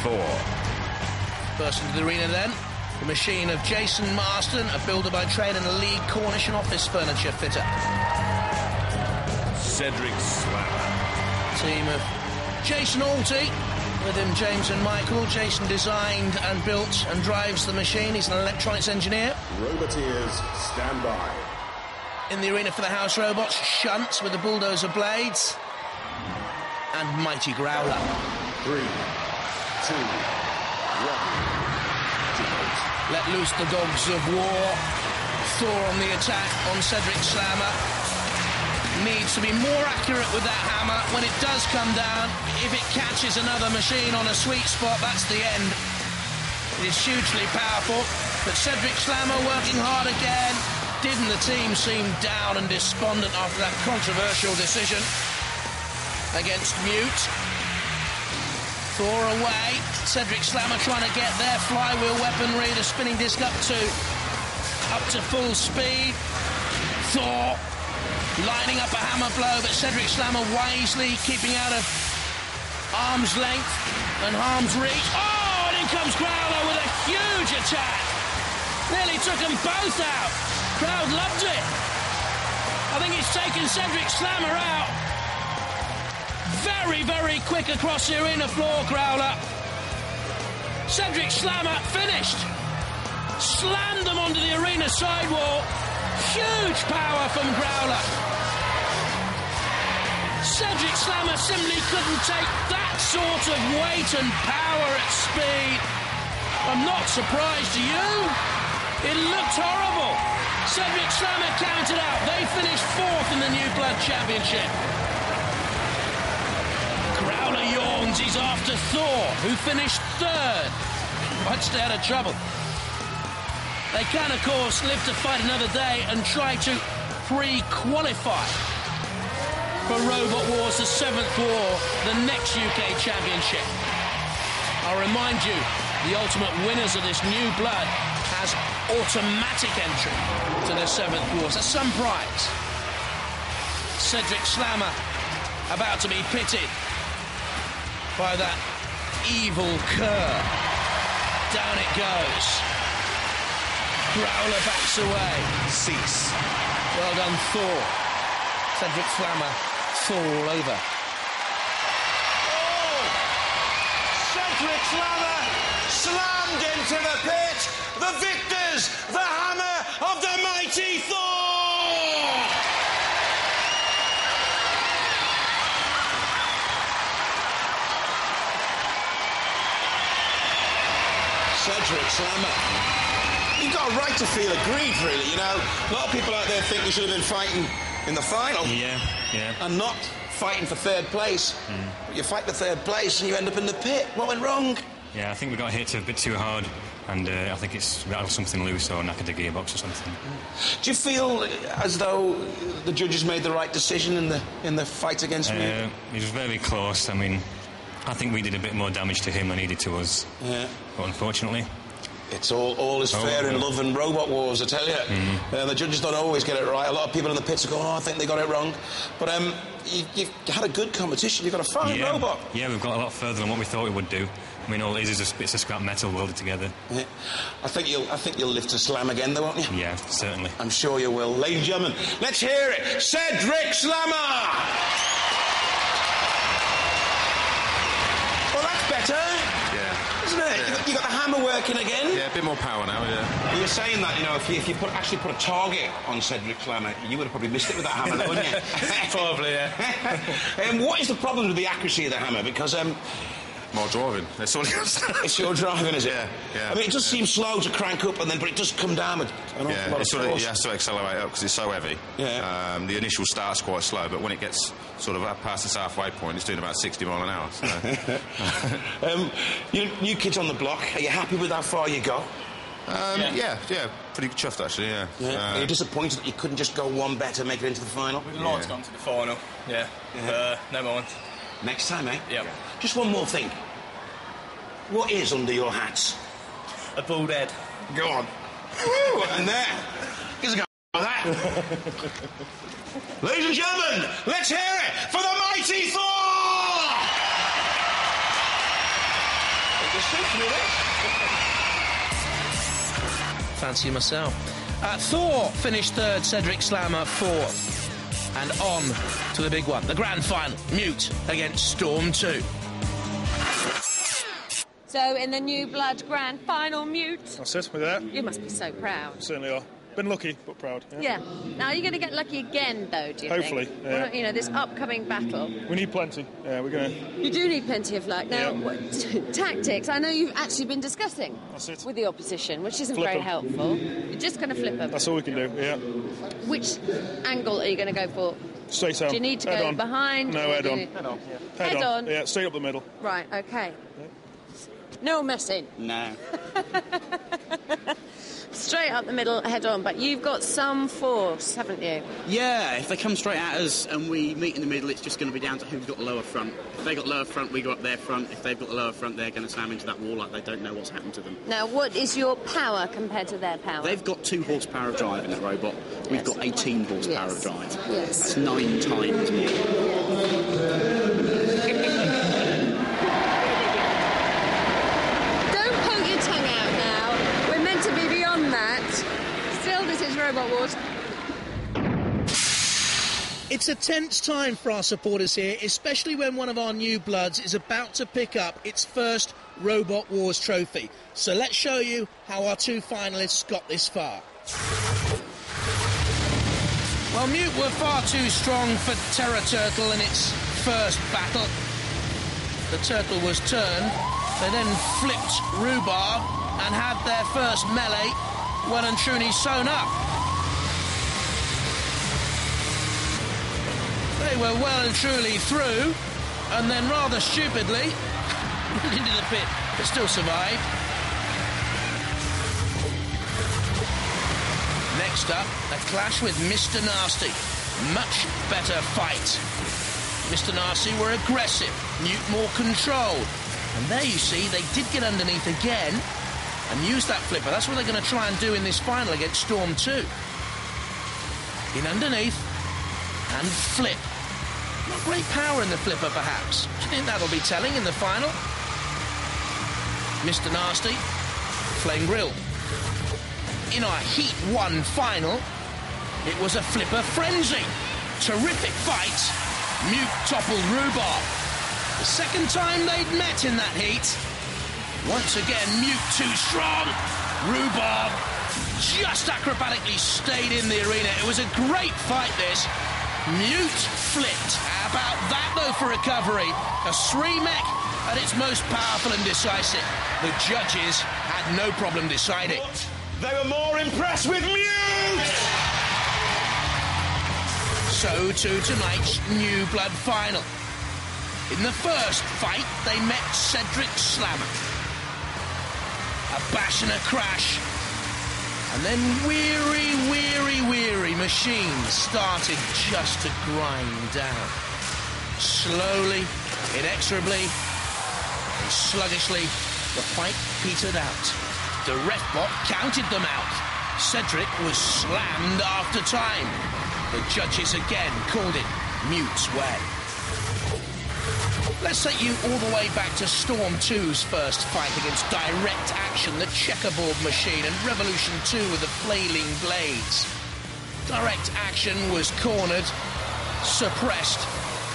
Thor. Burst into the arena then. The machine of Jason Marston, a builder by trade and a lead Cornish and office furniture fitter. Cedric Slammer. Team of Jason Alty, with him James and Michael. Jason designed and built and drives the machine. He's an electronics engineer. Roboteers, stand by. In the arena for the house robots, Shunt with the bulldozer blades. And Mighty Growler. 3, 2, 1. Let loose the dogs of war. Thor on the attack on Cedric Slammer. Needs to be more accurate with that hammer. When it does come down, if it catches another machine on a sweet spot, that's the end. It is hugely powerful. But Cedric Slammer working hard again. Didn't the team seem down and despondent after that controversial decision against Mute? Thor away. Cedric Slammer trying to get their flywheel weaponry, the spinning disc up to full speed. Thor lining up a hammer blow, but Cedric Slammer wisely keeping out of arm's length and harm's reach. Oh, and in comes Growler with a huge attack. Nearly took them both out. Crowd loved it. I think it's taken Cedric Slammer out. Very, very quick across the arena floor, Growler. Cedric Slammer finished. Slammed them onto the arena sidewall. Huge power from Growler. Cedric Slammer simply couldn't take that sort of weight and power at speed. I'm not surprised, are you? It looked horrible. Cedric Slammer counted out. They finished 4th in the New Blood Championship. Growler yawns. He's after Thor, who finished 3rd. Might stay out of trouble. They can, of course, live to fight another day and try to pre-qualify for Robot Wars, the 7th war, the next UK Championship. I'll remind you, the ultimate winners of this new blood has automatic entry to the 7th wars. That's some prize. Cedric Slammer about to be pitted by that evil cur. Down it goes. Growler backs away. Cease. Well done, Thor. Cedric Slammer, Thor all over. Oh! Cedric Slammer slammed into the pit. The victors, the hammer of the mighty Thor! Cedric Slammer. You've got a right to feel aggrieved, really, you know. A lot of people out there think we should have been fighting in the final. Yeah. And not fighting for 3rd place. But you fight for 3rd place and you end up in the pit. What went wrong? Yeah, I think we got hit a bit too hard, and I think it's rattled something loose or knackered the gearbox or something. Do you feel as though the judges made the right decision in the fight against me? It was very close. I mean, I think we did a bit more damage to him than he did to us. Yeah. But unfortunately... It's all is fair in love and Robot Wars, I tell you. The judges don't always get it right. A lot of people in the pits are going, I think they got it wrong. But you've had a good competition. You've got a fine robot. Yeah, we've got a lot further than what we thought we would do. I mean, all it is bits of scrap metal welded together. Yeah. I think you'll live to slam again, though, won't you? Yeah, certainly. I'm sure you will. Ladies and gentlemen, let's hear it. Cedric Slammer! Well, that's better. Isn't it? Yeah. You got the hammer working again. Yeah, a bit more power now, yeah. You were saying that, you know, if you actually put a target on Cedric Slammer, you would have probably missed it with that hammer, though, wouldn't you? Probably, yeah. What is the problem with the accuracy of the hammer? Because... more driving. That's all it is. It's your driving, is it? Yeah. I mean, it does seem slow to crank up, and then, but it does come down with an awful lot of force. You have to accelerate up because it's so heavy. Yeah. The initial start's quite slow, but when it gets sort of up past its halfway point, it's doing about 60 mile an hour. So. You kids on the block, are you happy with how far you got? Yeah, pretty chuffed actually. Yeah. Are you disappointed that you couldn't just go one better, make it into the final? We'd like to go into the final. Yeah. No mind. Next time, eh? Yeah. Just one more thing. What is under your hats? A bald head. Go on. Woo, and there. Here's a go with that. Ladies and gentlemen, let's hear it for the mighty Thor! fancy myself. Thor finished third, Cedric Slammer fourth. And on to the big one, the grand final, Mute against Storm 2. So in the New Blood grand final, Mute. That's it, we're there. You must be so proud. Certainly are. Been lucky, but proud. Yeah. Now, are you going to get lucky again, though, do you Hopefully, think? yeah. Well, you know, this upcoming battle. We need plenty. Yeah, we're going to... You do need plenty of luck. Now, tactics, I know you've actually been discussing That's it. with the opposition, which isn't Flip very 'em. helpful. You're just going to flip them. That's all we can do, yeah. Which angle are you going to go for? Straight on. Do you need to head go on. behind? No, or head do you on. need- Head on, yeah. Head on? Yeah, stay up the middle. Right, OK. No messing. No. Straight up the middle, head on. But you've got some force, haven't you? Yeah, if they come straight at us and we meet in the middle, it's just going to be down to who's got the lower front. If they got lower front, we go up their front. If they've got the lower front, they're going to slam into that wall like they don't know what's happened to them. Now, what is your power compared to their power? They've got 2 horsepower of drive in that robot. We've got 18 horsepower of drive. Yes. That's 9 times more. Robot Wars. It's a tense time for our supporters here, especially when one of our new bloods is about to pick up its first Robot Wars trophy. So let's show you how our 2 finalists got this far. Well, Mute were far too strong for Terror Turtle in its first battle. The turtle was turned. They then flipped Rhubarb and had their first melee well and truly sewn up. They were well and truly through, and then rather stupidly into the pit, but still survived. Next up, a clash with Mr. Nasty. Much better fight. Mr. Nasty were aggressive, Mute more controlled. And there you see, they did get underneath again and use that flipper. That's what they're going to try and do in this final against Storm 2. In underneath and flip. Not great power in the flipper, perhaps. Do you think that'll be telling in the final? Mr. Nasty, Flame Grill. In our Heat 1 final, it was a flipper frenzy. Terrific fight. Mute toppled Rhubarb. The second time they'd met in that heat. Once again, Mute too strong. Rhubarb just acrobatically stayed in the arena. It was a great fight, this. Mute flipped. How about that, though, for recovery? A 3-mech at its most powerful and decisive. The judges had no problem deciding. They were more impressed with Mute! So to tonight's New Blood final. In the first fight, they met Cedric Slammer. A bash and a crash. And then weary machines started just to grind down. Slowly, inexorably, and sluggishly, the fight petered out. The ref bot counted them out. Cedric was slammed after time. The judges again called it Mute's way. Let's take you all the way back to Storm 2's first fight against Direct Action, the checkerboard machine, and Revolution 2 with the flailing blades. Direct Action was cornered, suppressed,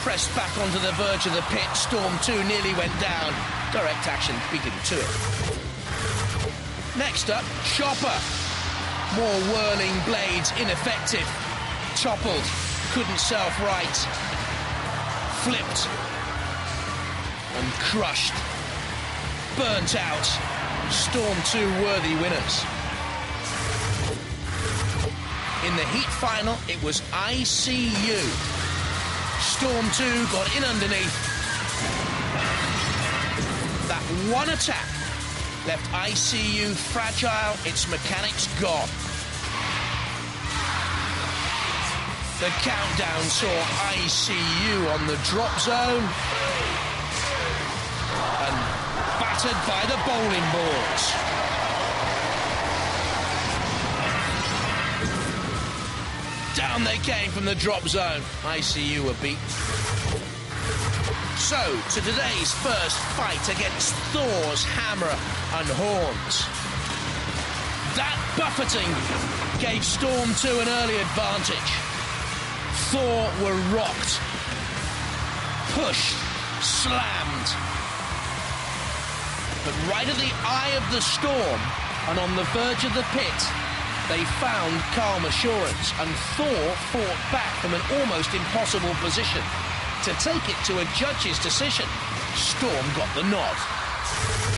pressed back onto the verge of the pit. Storm 2 nearly went down. Direct Action beat him to it. Next up, Chopper. More whirling blades, ineffective. Toppled, couldn't self-right. Flipped. And crushed. Burnt out. Storm 2 worthy winners. In the Heat final, it was ICU. Storm 2 got in underneath. That one attack left ICU fragile, its mechanics gone. The countdown saw ICU on the drop zone and battered by the bowling balls. Down they came from the drop zone. ICU were beat. So, to today's first fight against Thor's hammer and horns. That buffeting gave Storm 2 an early advantage. Thor were rocked, pushed, slammed. But right at the eye of the storm and on the verge of the pit, they found calm assurance, and Thor fought back from an almost impossible position. To take it to a judge's decision, Storm got the nod.